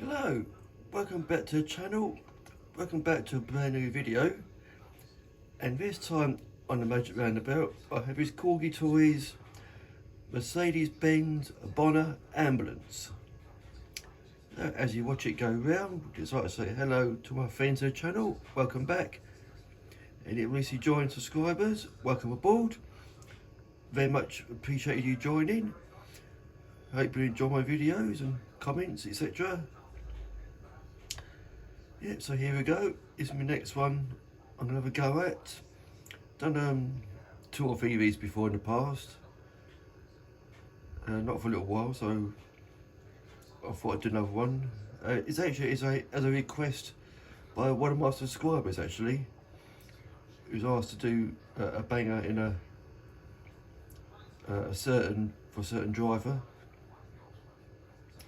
Hello, welcome back to the channel, welcome back to a brand new video, and this time on the Magic Roundabout I have his Corgi Toys Mercedes-Benz Bonner ambulance. Now, as you watch it go round, just like to say hello to my friends on the channel, welcome back. Any recently joined subscribers, welcome aboard. Very much appreciate you joining. Hope you enjoy my videos and comments, etc. Yeah, so here we go. This is my next one I'm gonna have a go at. Done 2 or 3 of these before in the past. Not for a little while, so I thought I'd do another one. It's actually as a request by one of my subscribers actually, who's asked to do a banger in a certain driver.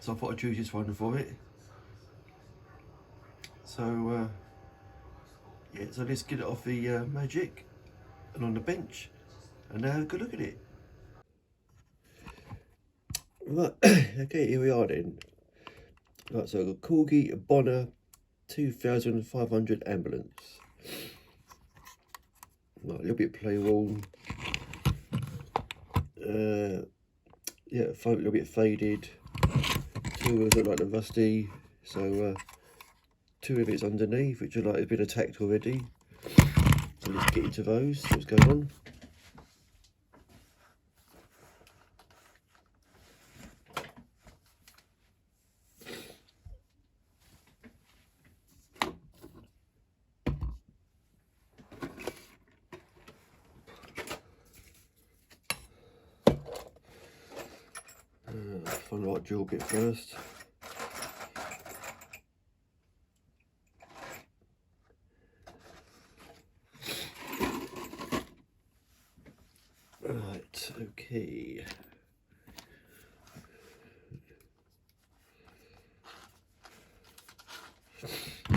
So I thought I'd choose this one for it. So yeah, so let's get it off the Magic and on the bench, and now have a good look at it. Right, okay, here we are then. Right, so I've got Corgi Bonner 2500 ambulance. Right, a little bit play worn. Yeah, a little bit faded. 2 wheels look like they're rusty. So 2 of it's underneath, which are like it's been attacked already. So let's get into those. See what's going on. Find the right drill bit first. Right, okay.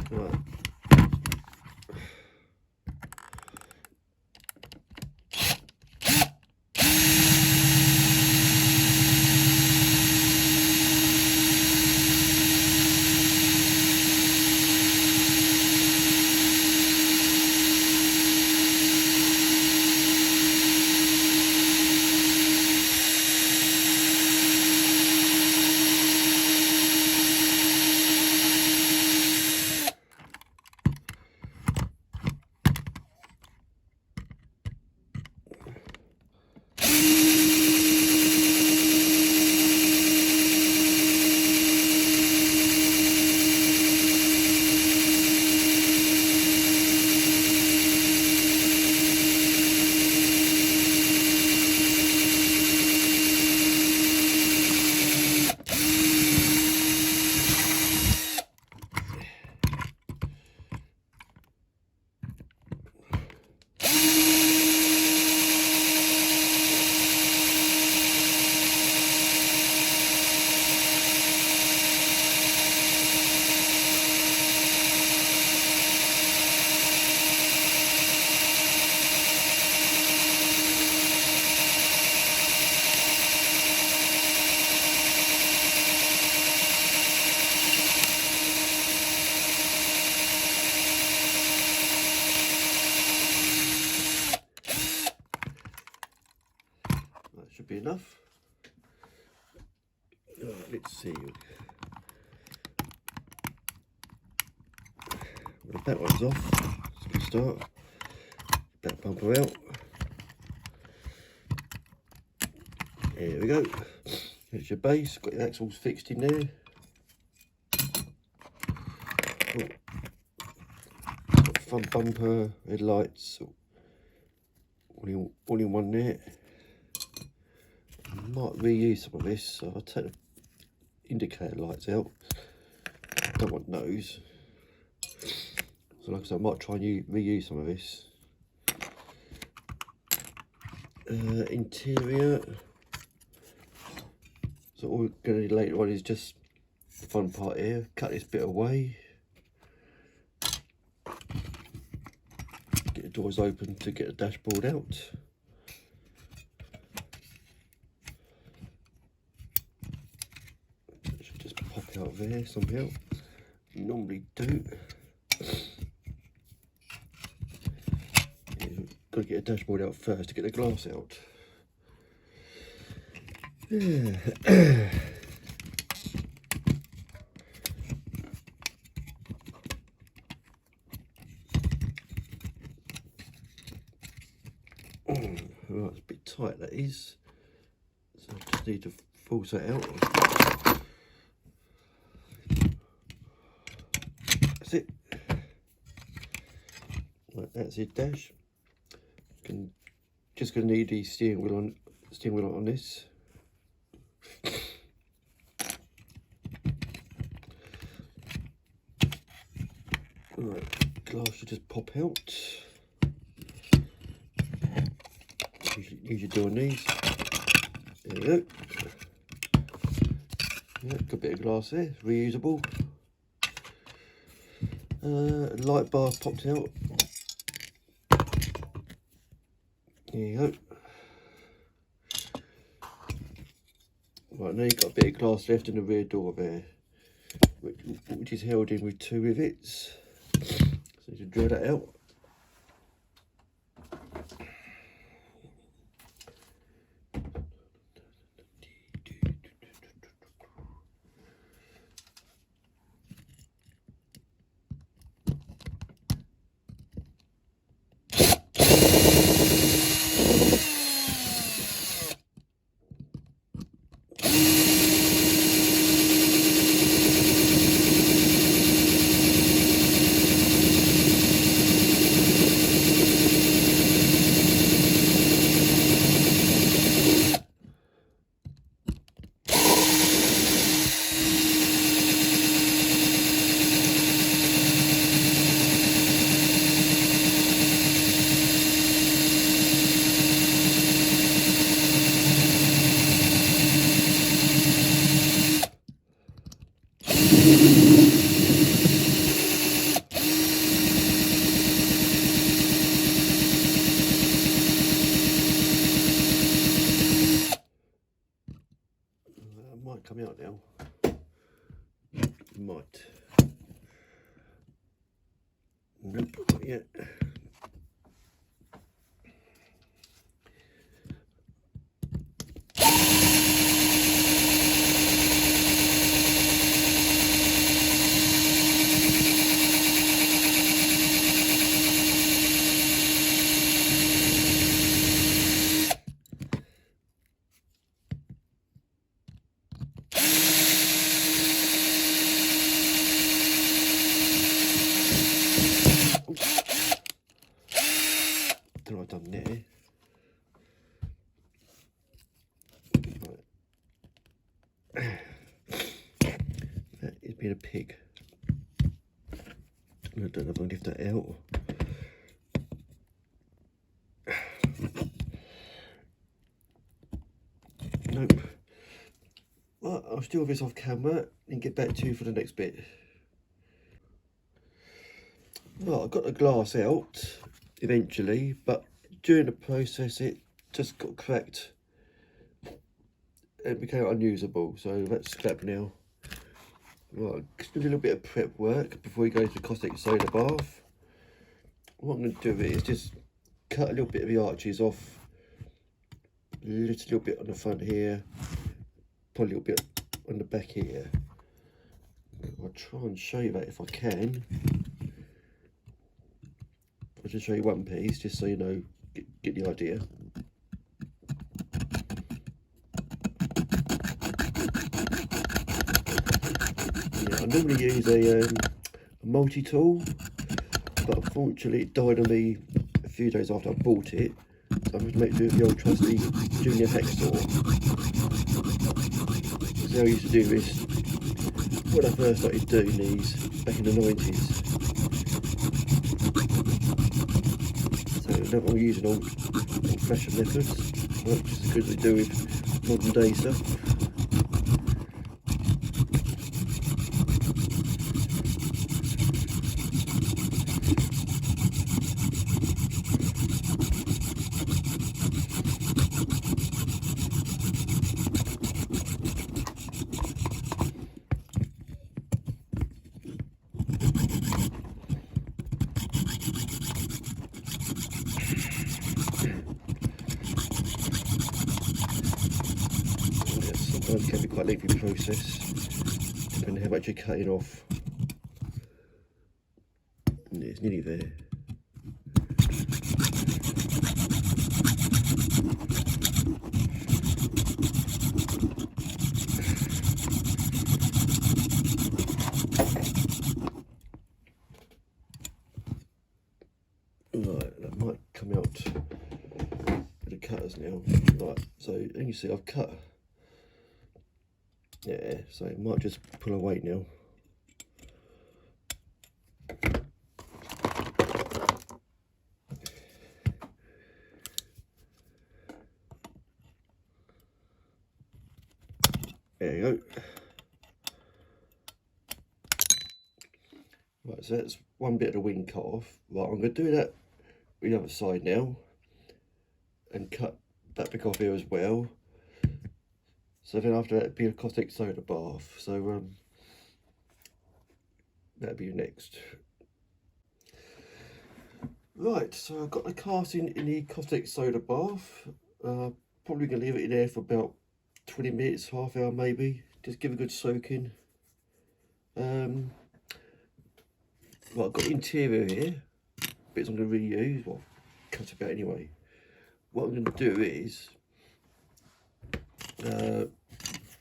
Right. Should be enough. Right, let's see. Well, the back one's off. It's a good start. Back bumper out. There we go. There's your base. Got your axles fixed in there. Oh. Got front bumper, headlights, all in one there. Might reuse some of this, so I'll take the indicator lights out. Don't want those. So like I said, I might try and reuse some of this. Interior. So all we're going to do later on is just the front part here. Cut this bit away. Get the doors open to get the dashboard out. out there somehow. Normally do. Yeah, got to get a dashboard out first to get the glass out. Yeah. Right, it's a bit tight, that is. So I just need to force that out. That's it. Right, that's it, dash. Just gonna need the steering wheel on this. Right, glass should just pop out. Usually doing these. There we go. Yeah, good bit of glass there, reusable. Light bar popped out. There you go. Right, now you've got a bit of glass left in the rear door there, which is held in with 2 rivets. So you can drill that out. Might come out now. Might. Nope, not yet. Don't know what I've done there. Right. That is being a pig. I don't know if I can lift that out. Nope. Well, I'll steal this off camera and get back to you for the next bit. Well, I got the glass out eventually, but during the process it just got cracked. It became unusable, so that's scrapped now. Right, just a little bit of prep work before we go to the caustic soda bath. What I'm going to do is just cut a little bit of the arches off, a little bit on the front here, probably a little bit on the back here. I'll try and show you that if I can. I'll just show you one piece, just so you know, get the idea. Yeah, I normally use a multi-tool, but unfortunately it died on me a few days after I bought it, so I'm going to make do with the old trusty junior hacksaw. So I used to do this when I first started doing these back in the 90s. Don't want to use an old-fashioned methods, just as good as we do with modern day stuff. can be quite a lengthy process, depending on how much you're cutting off. And it's nearly there. Right, that might come out with the cutters now. Right, so and you see I've cut. Yeah, so it might just pull away now. There you go. Right, so that's one bit of the wing cut off. Right, I'm going to do that with the other side now and cut that bit off here as well. So then after that, it'd be a caustic soda bath. So that'd be next. Right, so I've got the casting in the caustic soda bath. Probably going to leave it in there for about 20 minutes, half hour maybe. Just give it a good soaking. Right, I've got the interior here. Bits I'm going to reuse. Well, cut about anyway. What I'm going to do is the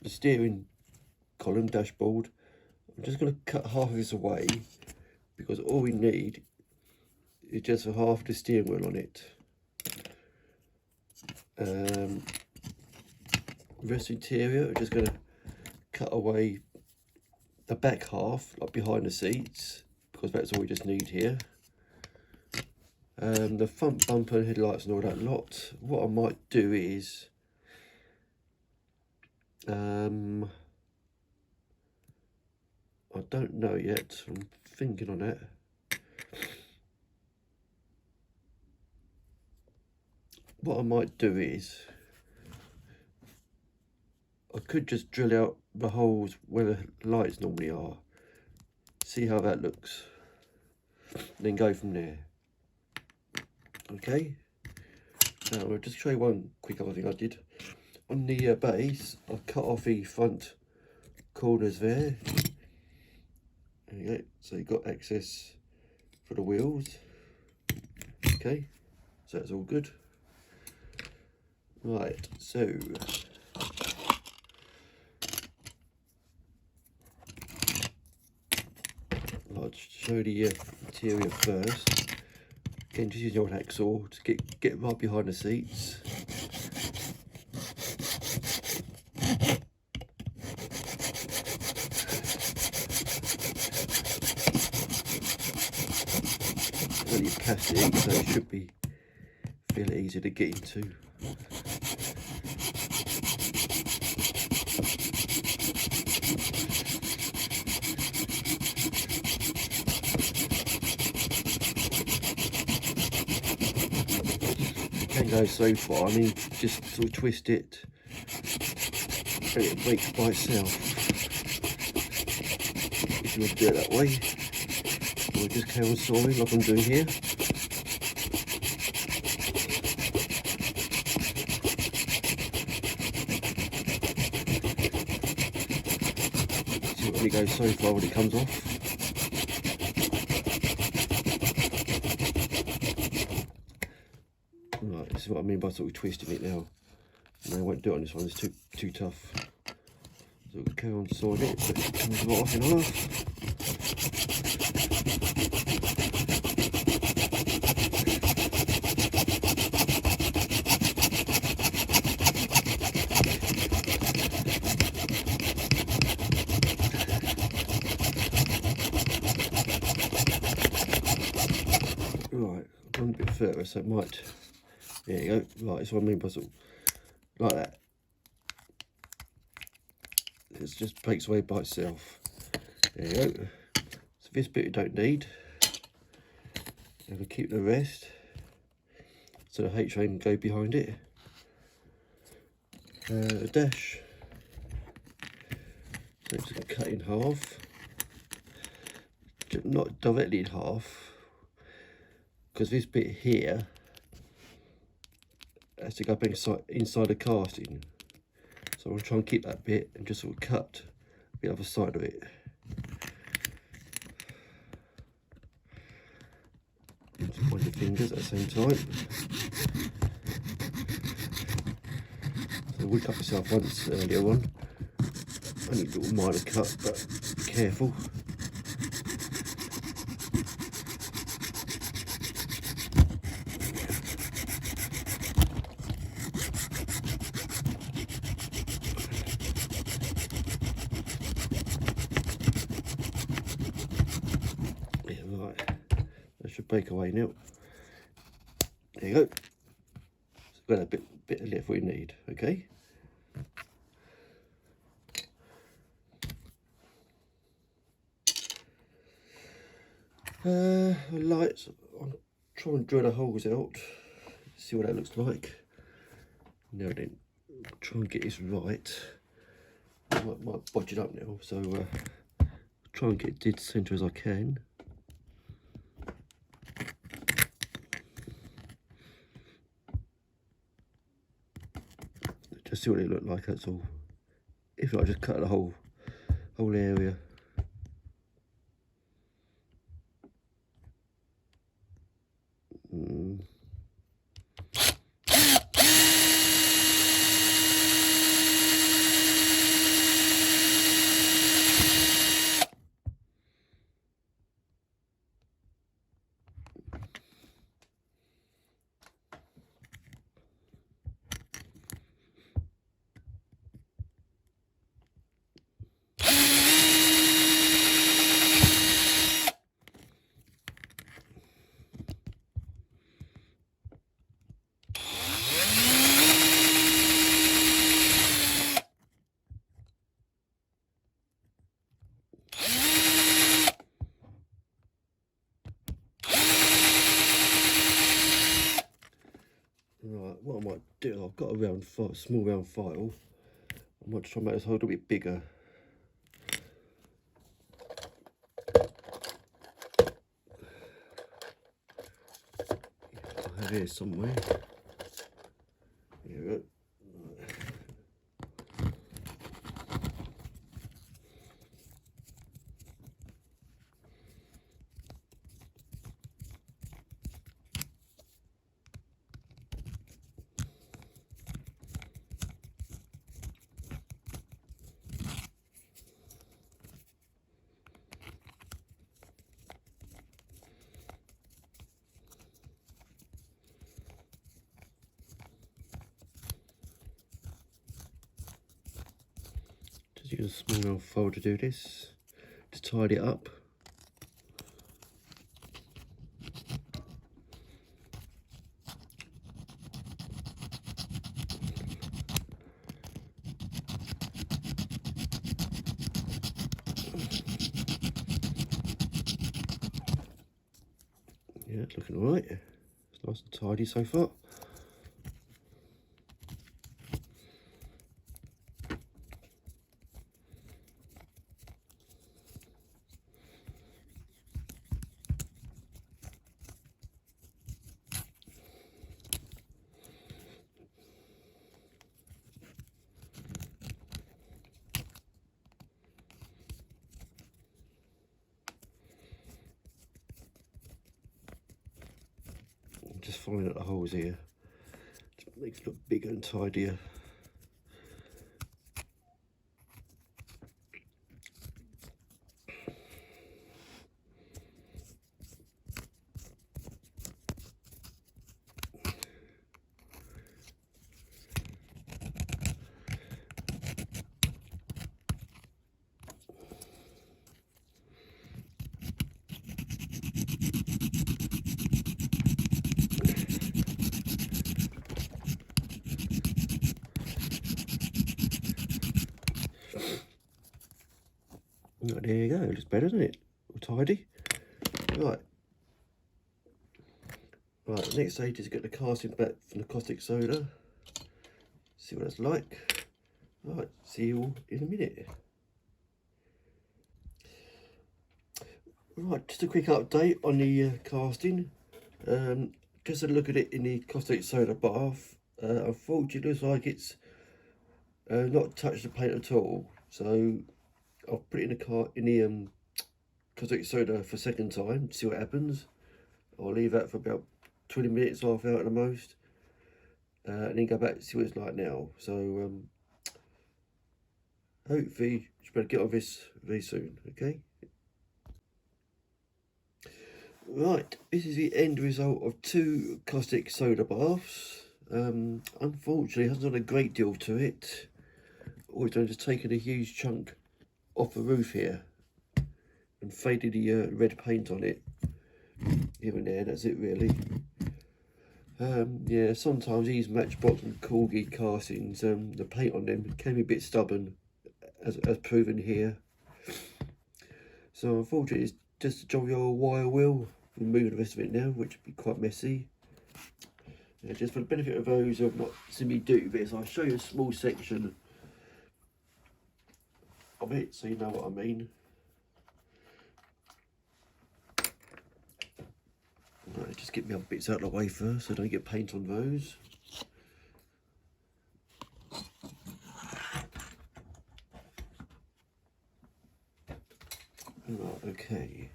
steering column, dashboard. I'm just going to cut half of this away because all we need is just for half the steering wheel on it. Rest interior, I'm just going to cut away the back half, like behind the seats, because that's all we just need here. The front bumper, headlights and all that lot. What I might do is I don't know yet, I'm thinking on that. What I might do is I could just drill out the holes where the lights normally are, see how that looks, then go from there. Okay, now I'll just show you one quick other thing I did. On the base, I've cut off the front corners there. There you go, so you've got access for the wheels. Okay, so that's all good. Right, so I'll show the interior first. Again, just use your hacksaw to get right behind the seats. Well, it's plastic, so it should be fairly easy to get into. Can go so far, I mean, just sort of twist it and it breaks by itself. If you want to do it that way, or just carry on sawing like I'm doing here. See it only goes so far when it comes off. Right, this is what I mean by sort of twisting it now. No, I won't do it on this one, it's too tough. So we'll carry on sawing it, so it comes right off in half. Right, I've gone a bit further, so it might. There you go. Right, that's what I mean by sort of like that. It just breaks away by itself. There you go. So this bit you don't need. And we'll keep the rest. So the H-ray can go behind it. The dash. So it's just cut in half. Not directly in half. Because this bit here has to go back inside the casting. So I'm going to try and keep that bit and just sort of cut the other side of it. Just wind your fingers at the same time. So I would cut myself once earlier on. Only a little minor cut, but be careful. Right, that should break away now. There you go. So got a bit of left we need, okay? Lights, I'll try and drill the holes out, see what that looks like. Now then, try and get this right. I might bodge it up now, so try and get it dead centre as I can. Just see what it looked like, that's all. If not, I just cut the whole area. Right, what I might do, I've got a small round file. I might try and make this hole a little bit bigger. I have here somewhere. Here we go. Just use a small round file to do this, to tidy it up. Yeah, it's looking alright. It's nice and tidy so far. Just filling out the holes here, just makes it look bigger and tidier. Right, there you go, it looks better, doesn't it? All tidy. Right. Right, the next stage is to get the casting back from the caustic soda. See what that's like. Right, see you all in a minute. Right, just a quick update on the casting. Just a look at it in the caustic soda bath. Unfortunately, it looks like it's not touch the paint at all. So I'll put it in the car in the caustic soda for a second time, see what happens. I'll leave that for about 20 minutes, half hour at the most, and then go back to see what it's like now. So hopefully you should better get on this very soon. Okay. Right, this is the end result of 2 caustic soda baths. Unfortunately, it hasn't done a great deal to it. All it's done is taken a huge chunk off the roof here and faded the red paint on it here and there. That's it really. Yeah, sometimes these Matchbox and Corgi castings, the paint on them can be a bit stubborn, as proven here. So unfortunately, it's just a jolly old wire wheel. We'll move the rest of it now, which would be quite messy. Yeah, just for the benefit of those who have not seen me do this, I'll show you a small section of it so you know what I mean. Right, just get my other bits out of the way first so I don't get paint on those. Right, okay.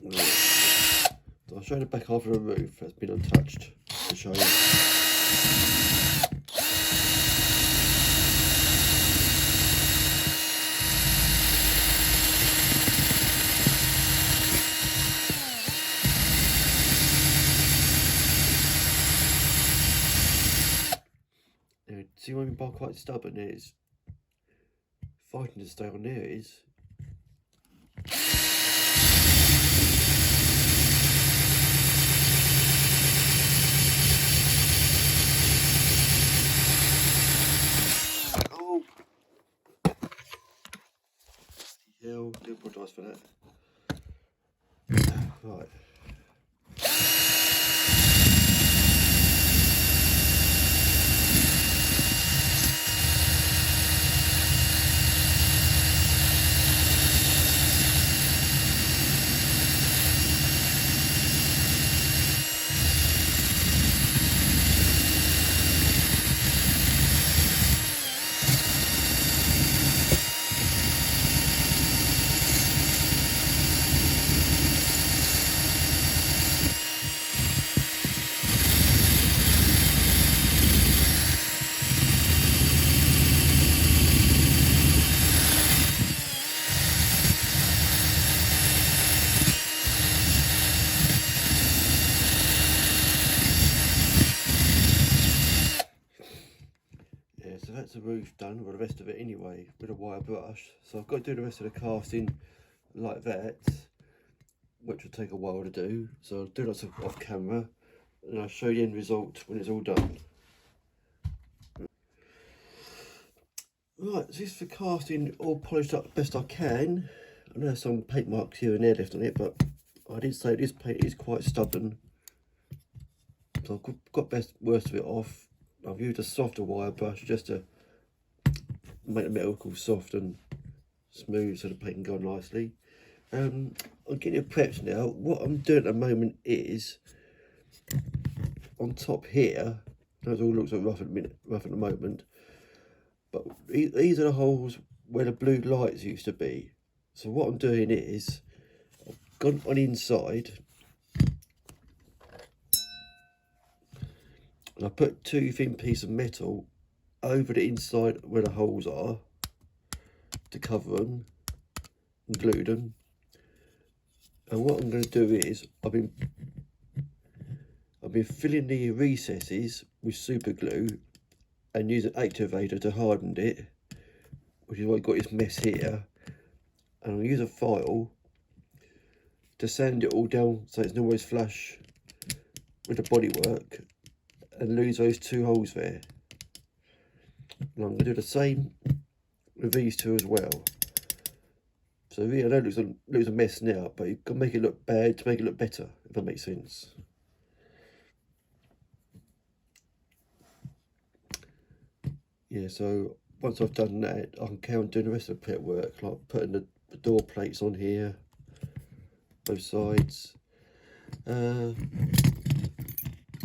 Right. So I'll show you the back half of the roof that's been untouched to show you. See what I mean by quite stubborn is fighting to stay on there is. Oh, hell, do apologise for that. Right. So that's the roof done, or the rest of it anyway, with a wire brush. So I've got to do the rest of the casting like that, which will take a while to do. So I'll do lots of off camera, and I'll show you the end result when it's all done. Right, so this is for casting all polished up the best I can. I know there's some paint marks here and there left on it, but I did say this paint is quite stubborn. So I've got worst of it off. I've used a softer wire brush just to make the metal soft and smooth so the paint can go nicely. I'm getting it prepped now. What I'm doing at the moment is on top here, those all looks like rough at the moment, but these are the holes where the blue lights used to be. So what I'm doing is I've gone on the inside and I put 2 thin pieces of metal over the inside where the holes are to cover them and glue them. And what I'm going to do is I've been filling the recesses with super glue and use an activator to harden it, which is why I've got this mess here. And I'll use a file to sand it all down so it's always flush with the bodywork and lose those 2 holes there. And I'm going to do the same with these 2 as well. So really, I know it looks a mess now, but you've got to make it look bad to make it look better, if that makes sense. Yeah, so once I've done that, I can carry on doing the rest of the prep work, like putting the the door plates on here, both sides.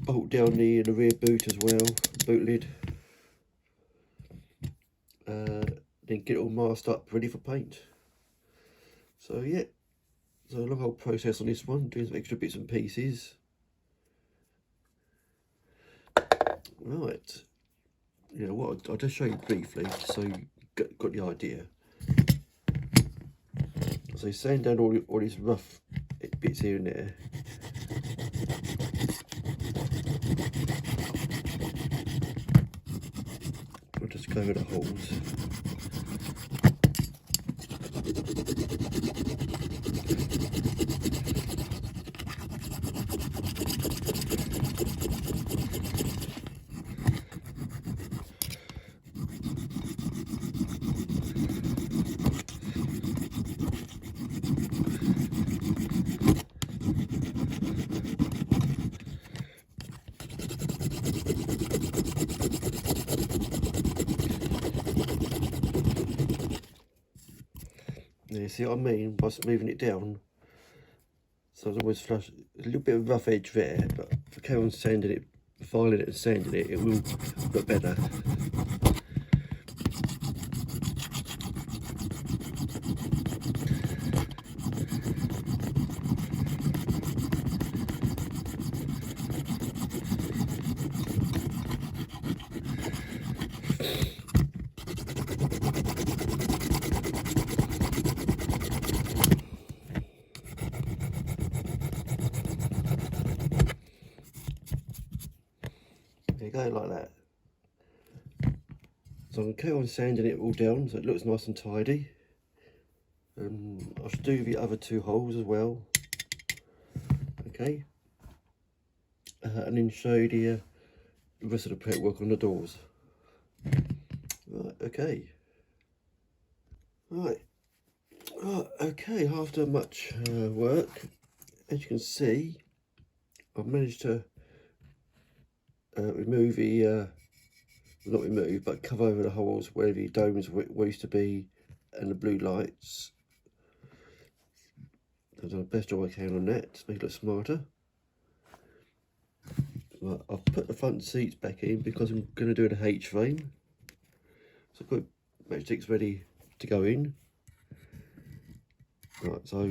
Bolt down the rear boot as well, boot lid. Then get it all masked up, ready for paint. So yeah, so a long old process on this one, doing some extra bits and pieces. Right, you know what, I'll just show you briefly so you got the idea. So sand down all these rough bits here and there. We'll just go over the holes. You see what I mean by smoothing it down? So it's always flush, a little bit of rough edge there, but if I carry on sanding it, filing it and sanding it, it will look better. There you go, like that. So I'm going to carry on sanding it all down so it looks nice and tidy. I should do the other two holes as well. Okay. And then show you the rest of the prep work on the doors. Right, okay. Right. Okay, after much work, as you can see, I've managed to remove the, not remove, but cover over the holes where the domes were used to be and the blue lights. I've done the best job I can on that to make it look smarter. Right, I've put the front seats back in because I'm going to do an H-frame. So I've got matchsticks ready to go in. Right, so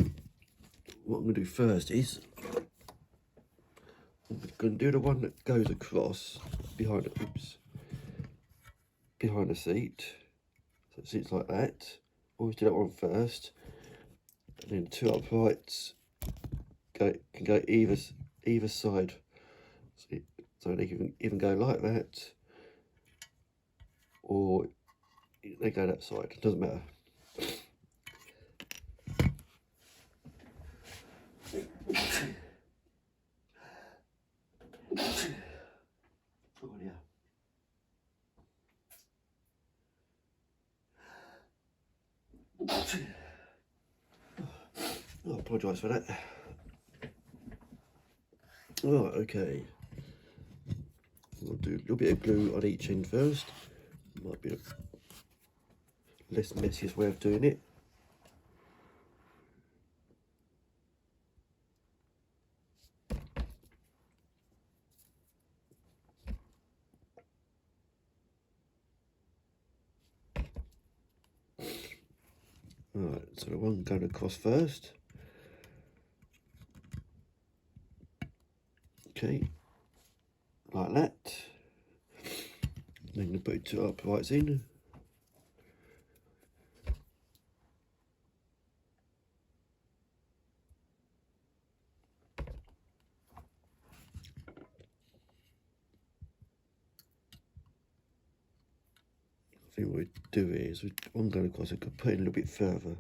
what I'm going to do first is I'm going to do the one that goes across behind the, behind the seat. So it sits like that. Always do that one first. And then two uprights can go either side. So they can even go like that, or they go that side, it doesn't matter. Oh, yeah. Oh, I apologise for that. Right, okay. We'll do a little bit of glue on each end first. Might be a less messiest way of doing it. Right, so the one going across first. Okay, like that. Then I'm going to put two uprights in. I think what we do is, one going across, I could put it a little bit further.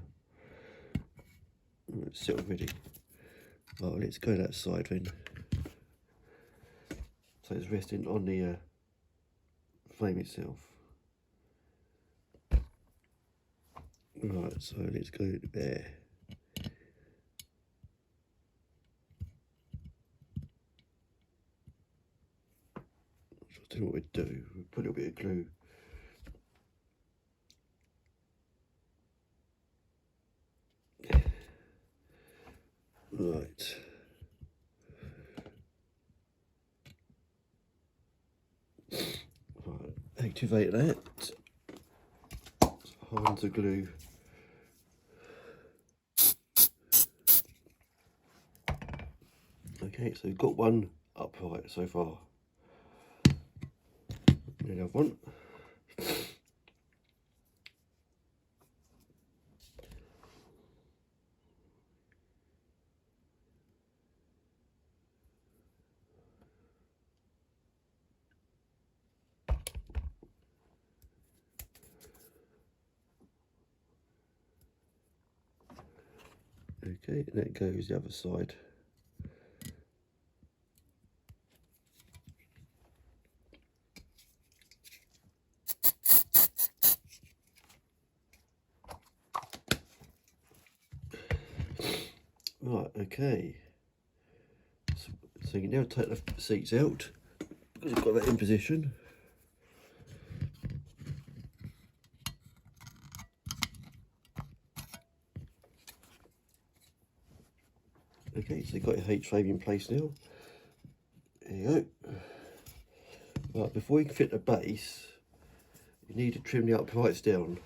It's settled ready. Right, let's go that side then. So it's resting on the frame itself. Right, so let's go there. So I don't know what we do. We'll put a little bit of glue. activate that. Hold the glue. Okay, so we've got one upright so far. Another one. Okay, and that goes the other side. Right, okay. So you can now take the seats out because you've got that in position. Okay, so you've got your H-frame in place now. There you go. Right, before you can fit the base, you need to trim the uprights down.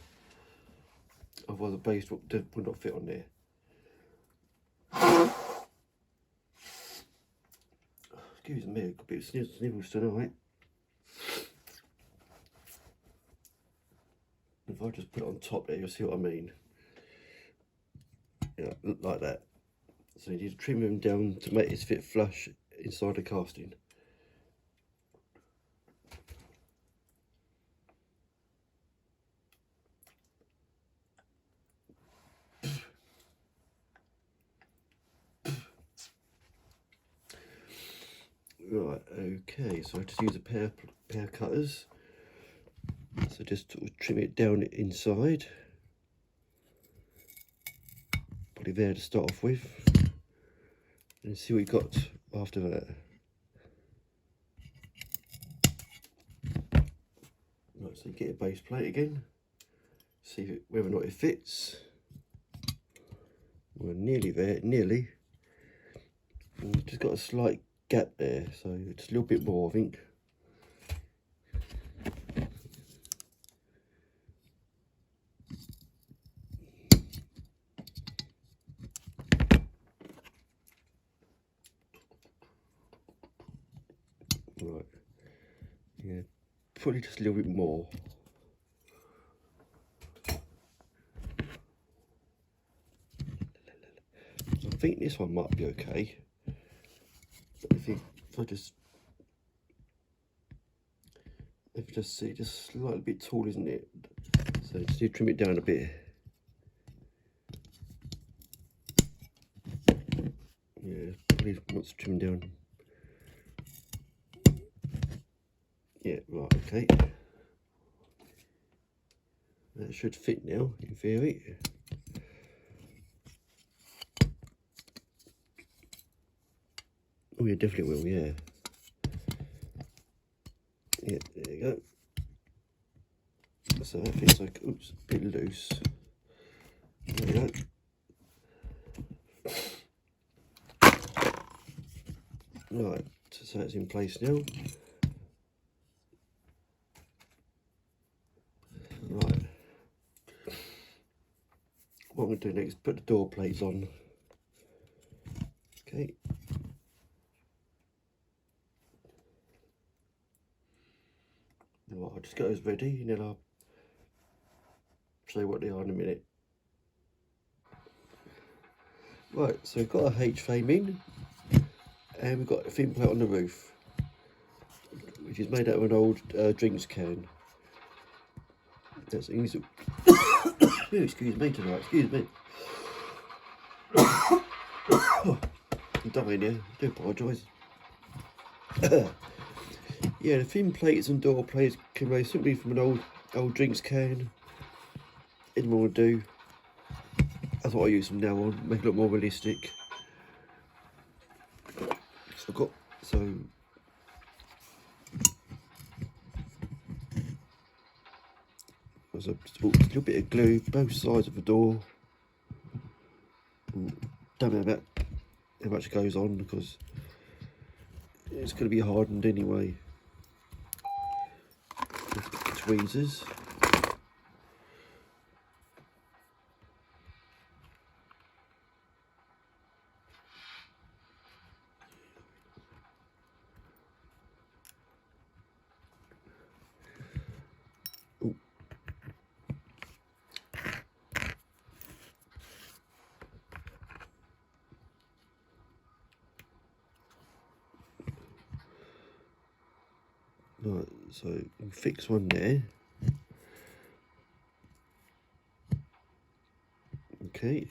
Otherwise the base will not fit on there. Excuse me, I've got a bit of sniffles tonight. If I just put it on top there, you'll see what I mean. Yeah, like that. So you need to trim them down to make this fit flush inside the casting. Right, okay, so I just use a pair of cutters. So just sort of trim it down inside. Put it there to start off with. And see what you got after that. Right, so you get a base plate again. See whether or not it fits. We're nearly there, nearly. And we've just got a slight gap there, so just a little bit more, I think. Right, yeah, probably just a little bit more. I think this one might be okay. If I just see, just slightly bit tall, isn't it? So just need to trim it down a bit. Yeah, probably wants to trim down. Yeah, right, okay. That should fit now, in theory. Oh, yeah, definitely will, yeah. Yeah, there you go. So that fits like, oops, a bit loose. There you go. Right, so that's in place now. Right. What I'm going to do next is put the door plates on. Okay. Right, I'll just get those ready and then I'll show you what they are in a minute. Right, so we've got a H-frame in and we've got a thin plate on the roof, which is made out of an old drinks can. That's easy. Excuse me tonight, excuse me. I'm dying here, I do apologise. Yeah, the thin plates and door plates can be simply from an old drinks can. Anyone would do. That's what I use from now on, make it look more realistic. So I've got there's a little bit of glue both sides of the door. Don't know about how much goes on because it's going to be hardened anyway. tweezers. Ooh. Right, so you can fix one there. Okay.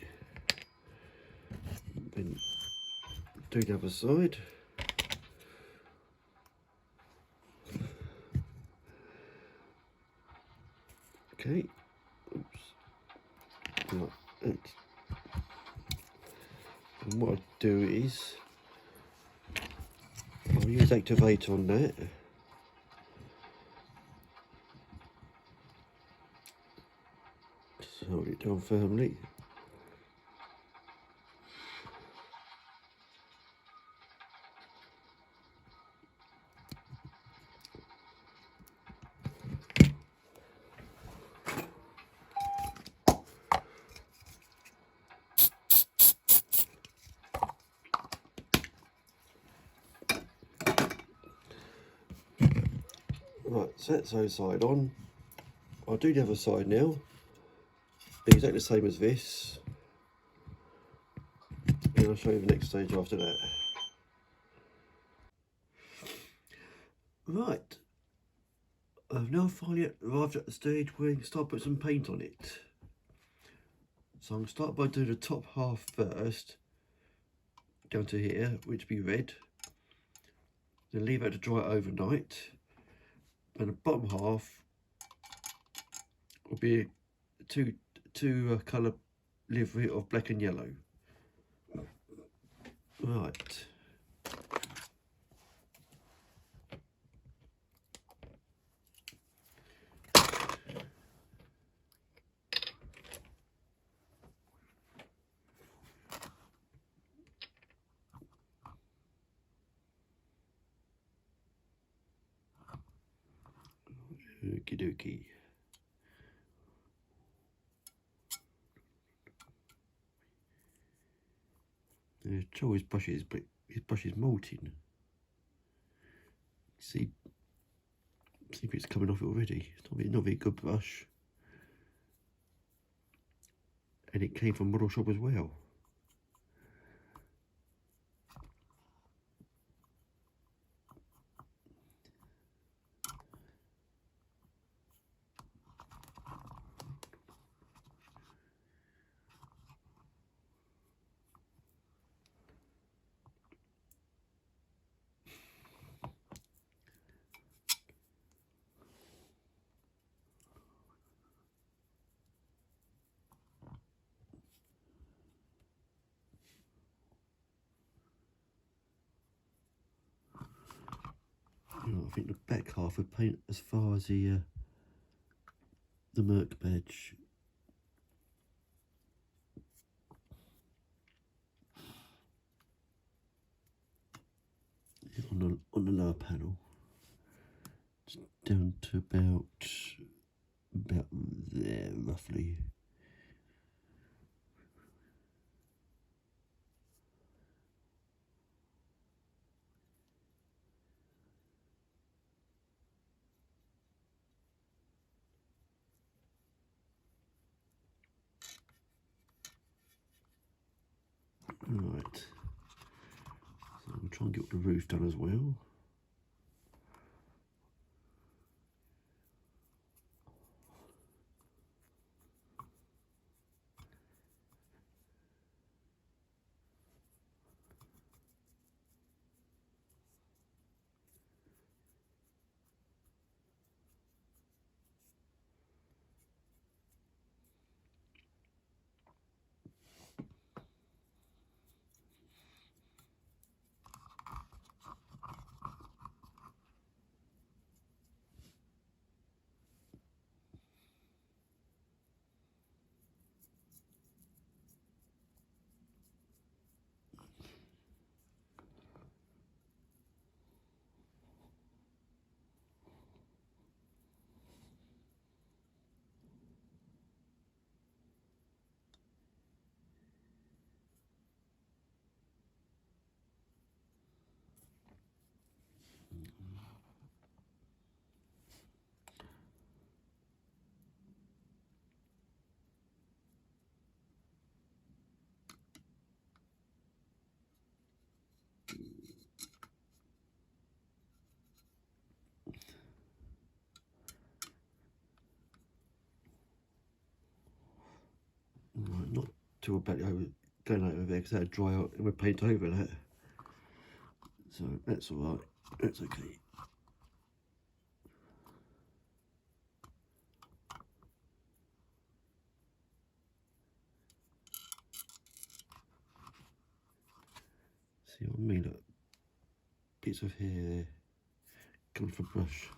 Then do the other side. Okay. Oops. Right. And what I do is I'll use activate on that. Just hold it down firmly. Right, so that's the side on. I'll do the other side now. Be exactly the same as this. And I'll show you the next stage after that. Right. I've now finally arrived at the stage where you can start putting some paint on it. So I'm going to start by doing the top half first, down to here, which will be red. Then leave it to dry overnight. And the bottom half will be two colour livery of black and yellow. Right. Okie dokie. The trouble with brushes, but his brush is molting. See if it's coming off it already. It's not a very good brush. And it came from Model Shop as well. I think the back half would paint as far as the merc badge. On the lower panel, just down to about there roughly. Right, so we'll try and get the roof done as well. tool back over, going over there because that'll dry out and we'll paint over that. So that's alright, that's okay. See what I mean? Look, bits of hair there, coming from a brush.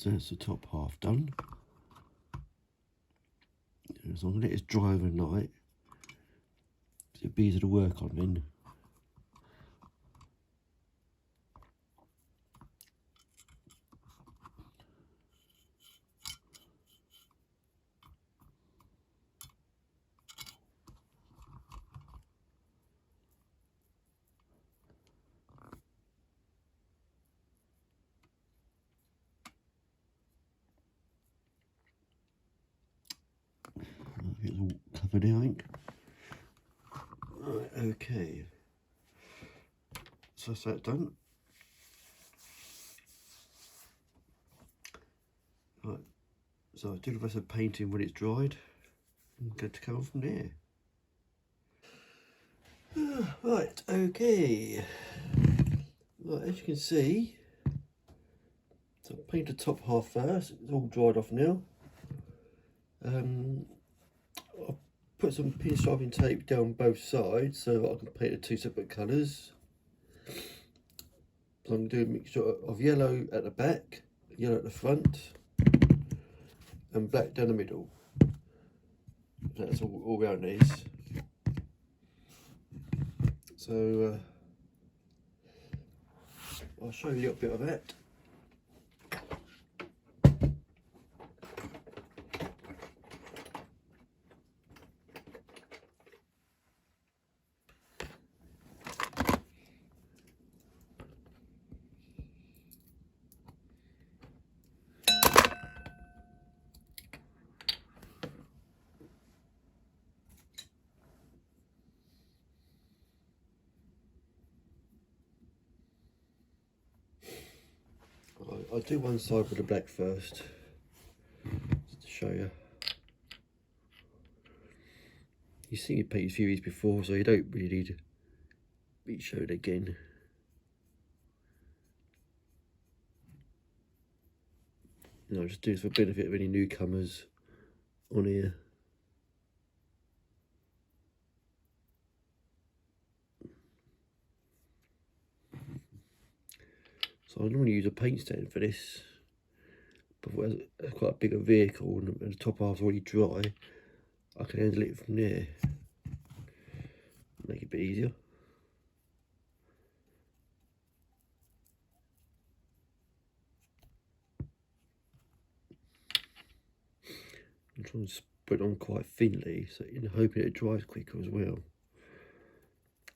That's the top half done. So I'm going to let it dry overnight. So it'll be easy to work on then. It's all covered now, I think. Right, okay. So that's that done. Right, so I'll do the rest of painting when it's dried and good to come from there. Right, okay. Right, as you can see, so I'll paint the top half first. It's all dried off now. I'll put some pinstriping tape down both sides so I can paint the two separate colours. So I'm going to do a mixture of yellow at the back, yellow at the front, and black down the middle. That's all round these. So I'll show you a little bit of that. I'll do one side with the black first, just to show you. You've seen me paint a few of these before, so you don't really need to be shown again. And I'll just do this for the benefit of any newcomers on here. So I normally use a paint stand for this, but it's quite a bigger vehicle and the top half's already dry, I can handle it from there. Make it a bit easier. I'm trying to spread on quite thinly, so in hoping it dries quicker as well.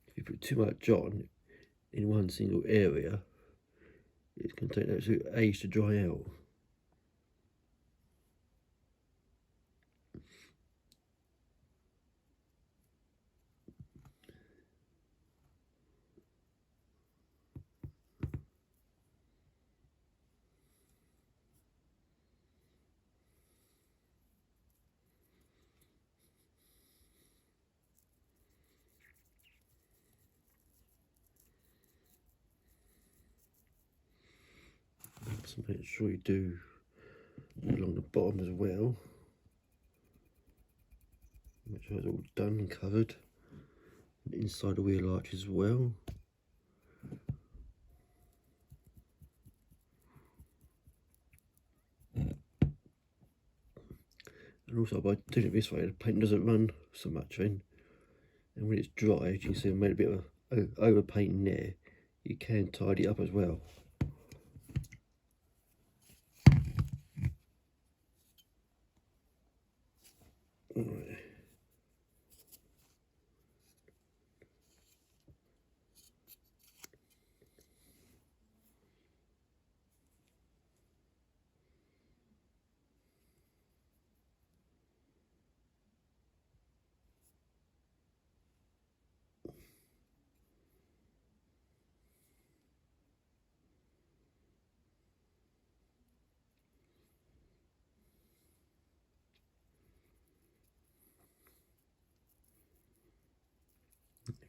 If you put too much on in one single area, it's going to take an absolute age to dry out. So make sure you do along the bottom as well. Make sure it's all done and covered. And inside the wheel arch as well. And also by doing it this way, the paint doesn't run so much then. And when it's dry, as you can see, I made a bit of over painting there. You can tidy it up as well. Right.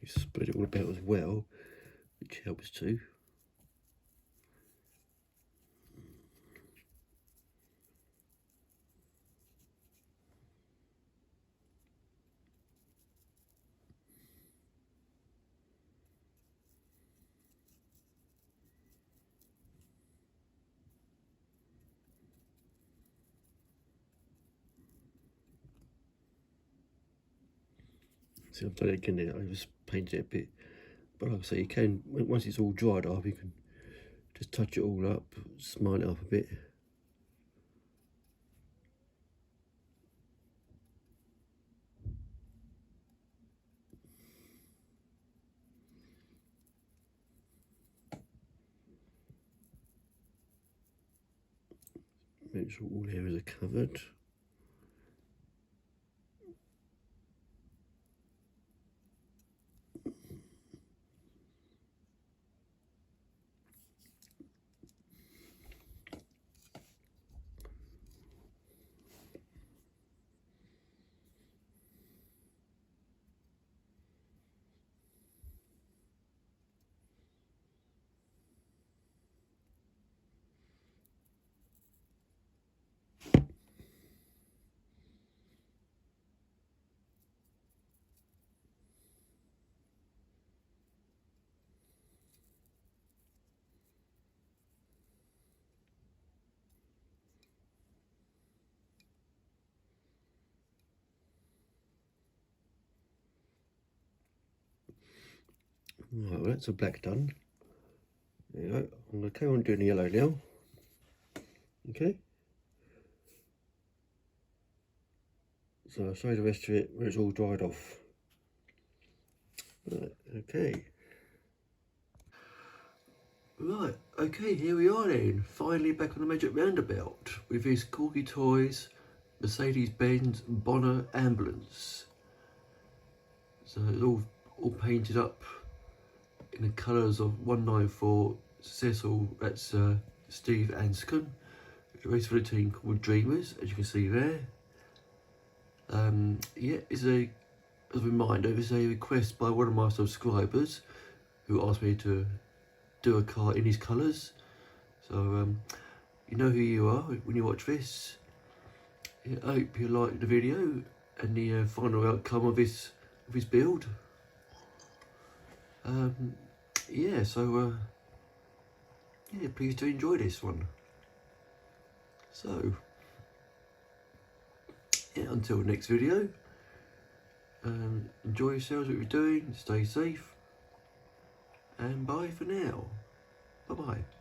You spread it all about as well, which helps too. See, I've done it again there, I just painted it a bit. But like I say, you can, once it's all dried off, you can just touch it all up, smile it up a bit. Make sure all areas are covered. Right, well, that's a black done. There you go. I'm going to carry on doing the yellow now. Okay. So I'll show you the rest of it when it's all dried off. Right, okay. Right, okay, here we are then. Finally back on the Magic Roundabout with his Corgi Toys Mercedes-Benz Bonner ambulance. So it's all painted up in the colours of 194 Cecil, that's Steve Anscombe. It's a race for the team called Dreamers, as you can see there. Yeah, as a reminder, this is a request by one of my subscribers who asked me to do a car in his colours. So you know who you are when you watch this. Yeah, I hope you like the video and the final outcome of his build. Yeah, so yeah, please do enjoy this one. So yeah, until next video, enjoy yourselves, what you're doing, stay safe, and bye for now. Bye bye.